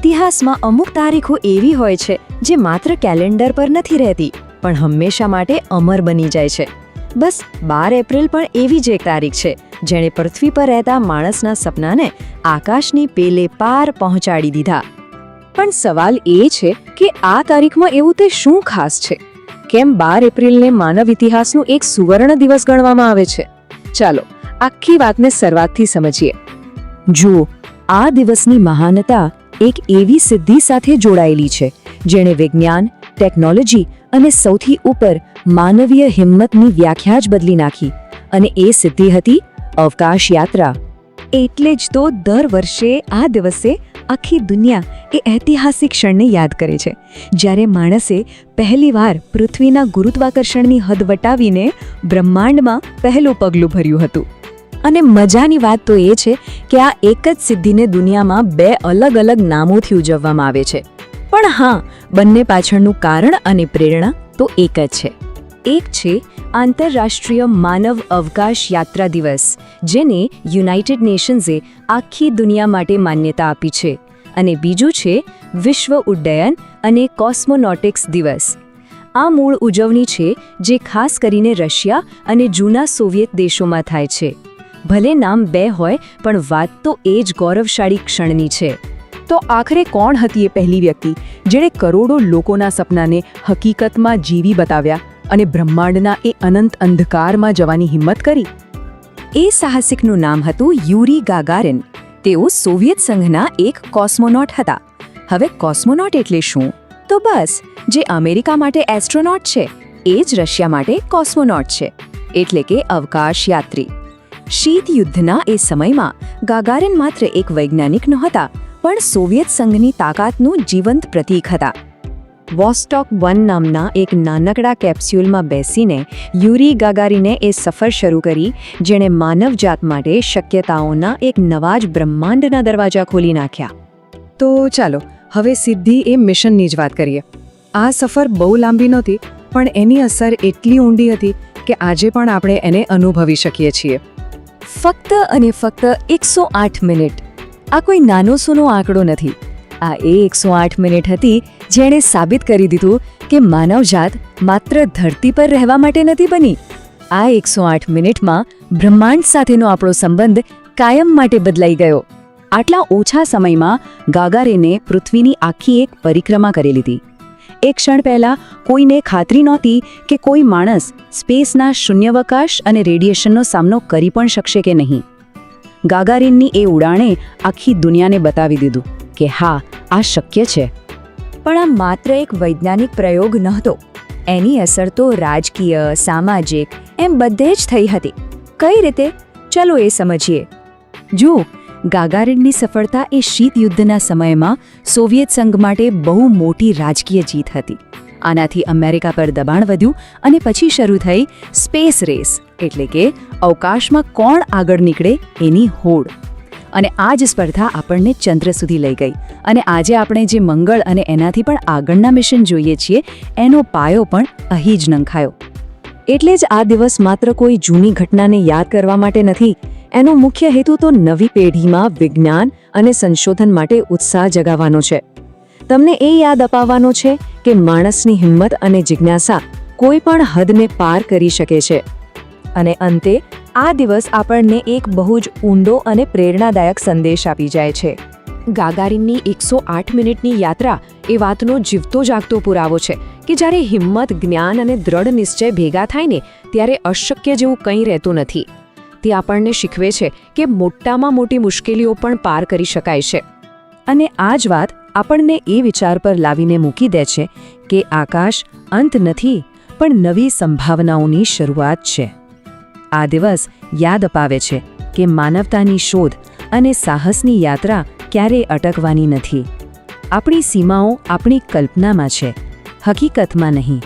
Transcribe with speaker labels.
Speaker 1: ઇતિહાસમાં અમુક તારીખો એવી હોય છે જે માત્ર કેલેન્ડર પર નથી રહેતી પણ હંમેશા માટે અમર બની જાય છે. બસ 12 એપ્રિલ પણ એવી જ એક તારીખ છે જેણે પૃથ્વી પર રહેતા માણસના સપનાને આકાશની પેલે પાર પહોંચાડી દીધા.
Speaker 2: પણ સવાલ એ છે કે આ તારીખમાં એવું તે શું ખાસ છે? કેમ 12 એપ્રિલને માનવ ઇતિહાસનું એક સુવર્ણ દિવસ ગણવામાં આવે છે? ચાલો આખી વાતને શરૂઆતથી સમજીએ.
Speaker 1: જુઓ, આ દિવસની મહાનતા એક એવી સિદ્ધિ સાથે જોડાયેલી છે જેણે વિજ્ઞાન, ટેકનોલોજી અને સૌથી ઉપર માનવીય હિંમતની વ્યાખ્યા જ બદલી નાખી. અને એ સિદ્ધિ હતી અવકાશ યાત્રા. એટલે જ તો દર વર્ષે આ દિવસે આખી દુનિયા એ ઐતિહાસિક ક્ષણને યાદ કરે છે જ્યારે માણસે પહેલીવાર પૃથ્વીના ગુરુત્વાકર્ષણની હદ વટાવીને બ્રહ્માંડમાં પહેલું પગલું ભર્યું હતું. અને મજાની વાત તો એ છે કે આ એક જ સિદ્ધિને દુનિયામાં 2 અલગ અલગ નામોથી ઉજવવામાં આવે છે. પણ હા, બંને પાછળનું કારણ અને પ્રેરણા તો એક જ છે. એક છે આંતરરાષ્ટ્રીય માનવ અવકાશ યાત્રા દિવસ, જેને યુનાઇટેડ નેશન્સે આખી દુનિયા માટે માન્યતા આપી છે. અને બીજું છે વિશ્વ ઉડ્ડયન અને કોસ્મોનોટિક્સ દિવસ. આ મૂળ ઉજવણી છે જે ખાસ કરીને રશિયા અને જૂના સોવિયત દેશોમાં થાય છે. ભલે નામ 2 હોય પણ વાત તો એ જ ગૌરવશાળી ક્ષણની છે.
Speaker 2: તો આખરે કોણ હતી એ પહેલી વ્યક્તિ જેણે કરોડો લોકોના સપનાને હકીકતમાં જીવી બતાવ્યા અને બ્રહ્માંડના એ અનંત અંધકારમાં જવાની હિંમત કરી?
Speaker 1: એ સાહસિકનું નામ હતું યુરી ગાગારિન. તેઓ સોવિયત સંઘના એક કોસ્મોનોટ હતા. હવે કોસ્મોનોટ એટલે શું? તો બસ, જે અમેરિકા માટે એસ્ટ્રોનોટ છે એ જ રશિયા માટે કોસ્મોનોટ છે, એટલે કે અવકાશ યાત્રી. શીત યુદ્ધના એ સમયમાં ગાગારિન માત્ર એક વૈજ્ઞાનિક નહોતા પણ સોવિયત સંઘની તાકાતનું જીવંત પ્રતીક હતા. વોસ્ટોક 1 નામના એક નાનકડા કેપ્સ્યુલમાં બેસીને યુરી ગાગારિને એ સફર શરૂ કરી જેણે માનવજાત માટે શક્યતાઓના એક નવા જ બ્રહ્માંડના દરવાજા ખોલી નાખ્યા.
Speaker 2: તો ચાલો હવે સીધી એ મિશનની જ વાત કરીએ. આ સફર બહુ લાંબી નહોતી પણ એની અસર એટલી ઊંડી હતી કે આજે પણ આપણે એને અનુભવી શકીએ છીએ.
Speaker 1: ફક્ત અને ફક્ત 108 મિનિટ. આ કોઈ નાનો સૂનો આંકડો નથી. આ એ 108 મિનિટ હતી જેણે સાબિત કરી દીધું કે માનવજાત માત્ર ધરતી પર રહેવા માટે નથી બની. આ 108 મિનિટમાં બ્રહ્માંડ સાથેનો આપણો સંબંધ કાયમ માટે બદલાઈ ગયો.
Speaker 2: આટલા ઓછા સમયમાં ગાગારિને પૃથ્વીની આખી એક પરિક્રમા કરી લીધી. એક ક્ષણ પહેલા કોઈને ખાતરી નહોતી કે કોઈ માણસ સ્પેસના શૂન્યાવકાશ અને રેડિયેશનનો સામનો કરી પણ શકશે કે નહીં. ગાગારિનની એ ઉડાણે આખી દુનિયાને બતાવી દીધું કે હા, આ શક્ય છે.
Speaker 1: પણ આ માત્ર એક વૈજ્ઞાનિક પ્રયોગ નહોતો. એની અસર તો રાજકીય, સામાજિક એમ બધે જ થઈ હતી. કઈ રીતે? ચલો એ સમજીએ. જુઓ, ગાગારિનની સફળતા એ શીત યુદ્ધના સમયમાં સોવિયત સંઘ માટે બહુ મોટી રાજકીય જીત હતી. આનાથી અમેરિકા પર દબાણ વધ્યું અને પછી શરૂ થઈ સ્પેસ રેસ, એટલે કે અવકાશમાં કોણ આગળ નીકળે એની હોડ. અને આ જ સ્પર્ધા આપણને ચંદ્ર સુધી લઈ ગઈ. અને આજે આપણે જે મંગળ અને એનાથી પણ આગળના મિશન જોઈએ છીએ એનો પાયો પણ અહીં જ નંખાયો. એટલે જ આ દિવસ માત્ર કોઈ જૂની ઘટનાને યાદ કરવા માટે નથી. એનો મુખ્ય હેતુ તો નવી પેઢીમાં વિજ્ઞાન અને સંશોધન માટે ઉત્સાહ જગાવવાનો છે. તમને એ યાદ અપાવવાનો છે કે માણસની હિંમત અને જિજ્ઞાસા કોઈ પણ હદને પાર કરી શકે છે. અને અંતે આ દિવસ આપણને એક બહુ જ ઊંડો અને પ્રેરણાદાયક સંદેશ આપી જાય છે. ગાગારિનની 108 મિનિટની યાત્રા એ વાતનો જીવતો જાગતો પુરાવો છે કે જ્યારે હિંમત, જ્ઞાન અને દ્રઢ નિશ્ચય ભેગા થાય ને ત્યારે અશક્ય જેવું કંઈ રહેતું નથી. તે આપણને શીખવે છે કે મોટામાં મોટી મુશ્કેલીઓ પણ પાર કરી શકાય છે. અને આ જ વાત આપણને એ વિચાર પર લાવીને મૂકી દે છે કે આકાશ અંત નથી પણ નવી સંભાવનાઓની શરૂઆત છે. આ દિવસ યાદ અપાવે છે કે માનવતાની શોધ અને સાહસની યાત્રા ક્યારેય અટકવાની નથી. આપણી સીમાઓ આપણી કલ્પનામાં છે, હકીકતમાં નહીં.